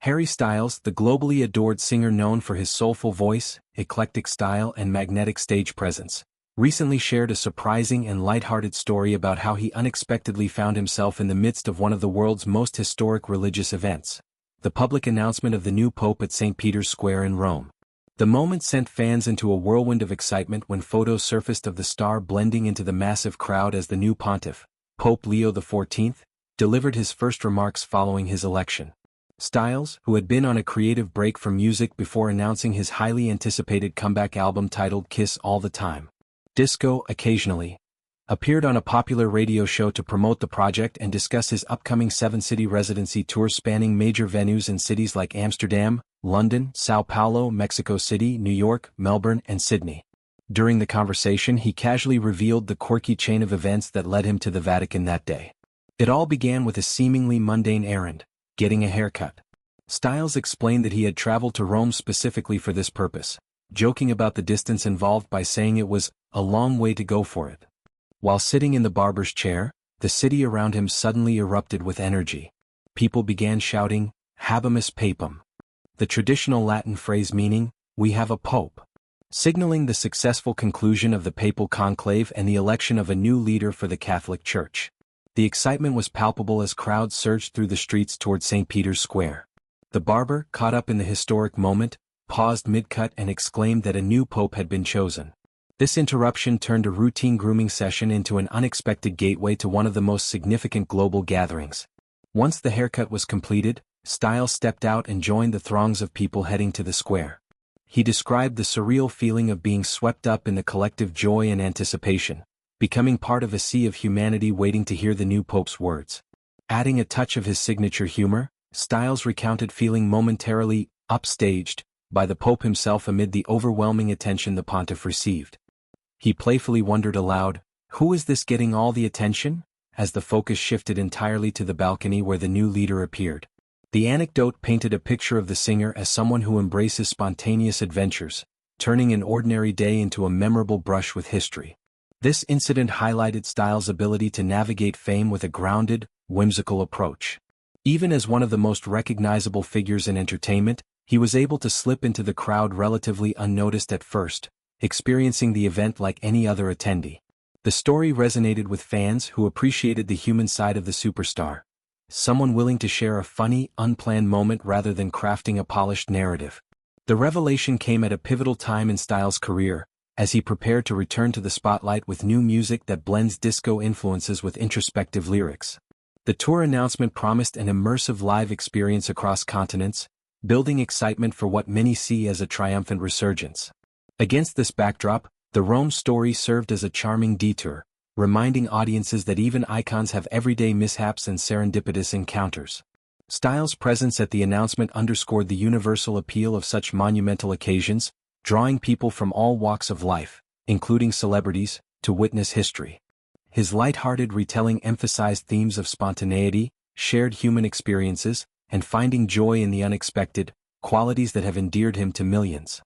Harry Styles, the globally adored singer known for his soulful voice, eclectic style and magnetic stage presence, recently shared a surprising and lighthearted story about how he unexpectedly found himself in the midst of one of the world's most historic religious events, the public announcement of the new pope at St. Peter's Square in Rome. The moment sent fans into a whirlwind of excitement when photos surfaced of the star blending into the massive crowd as the new pontiff, Pope Leo XIV, delivered his first remarks following his election. Styles, who had been on a creative break from music before announcing his highly anticipated comeback album titled Kiss All the Time, Disco occasionally, appeared on a popular radio show to promote the project and discuss his upcoming 7-city residency tour spanning major venues in cities like Amsterdam, London, Sao Paulo, Mexico City, New York, Melbourne, and Sydney. During the conversation, he casually revealed the quirky chain of events that led him to the Vatican that day. It all began with a seemingly mundane errand: getting a haircut. Styles explained that he had traveled to Rome specifically for this purpose, joking about the distance involved by saying it was a long way to go for it. While sitting in the barber's chair, the city around him suddenly erupted with energy. People began shouting, "Habemus Papam," the traditional Latin phrase meaning, "we have a pope," signaling the successful conclusion of the papal conclave and the election of a new leader for the Catholic Church. The excitement was palpable as crowds surged through the streets toward St. Peter's Square. The barber, caught up in the historic moment, paused mid-cut and exclaimed that a new pope had been chosen. This interruption turned a routine grooming session into an unexpected gateway to one of the most significant global gatherings. Once the haircut was completed, Styles stepped out and joined the throngs of people heading to the square. He described the surreal feeling of being swept up in the collective joy and anticipation, becoming part of a sea of humanity waiting to hear the new pope's words. Adding a touch of his signature humor, Styles recounted feeling momentarily upstaged by the pope himself amid the overwhelming attention the pontiff received. He playfully wondered aloud, "Who is this getting all the attention?" as the focus shifted entirely to the balcony where the new leader appeared. The anecdote painted a picture of the singer as someone who embraces spontaneous adventures, turning an ordinary day into a memorable brush with history. This incident highlighted Styles' ability to navigate fame with a grounded, whimsical approach. Even as one of the most recognizable figures in entertainment, he was able to slip into the crowd relatively unnoticed at first, experiencing the event like any other attendee. The story resonated with fans who appreciated the human side of the superstar, someone willing to share a funny, unplanned moment rather than crafting a polished narrative. The revelation came at a pivotal time in Styles' career, as he prepared to return to the spotlight with new music that blends disco influences with introspective lyrics. The tour announcement promised an immersive live experience across continents, building excitement for what many see as a triumphant resurgence. Against this backdrop, the Rome story served as a charming detour, reminding audiences that even icons have everyday mishaps and serendipitous encounters. Styles' presence at the announcement underscored the universal appeal of such monumental occasions, drawing people from all walks of life, including celebrities, to witness history. His light-hearted retelling emphasized themes of spontaneity, shared human experiences, and finding joy in the unexpected, qualities that have endeared him to millions.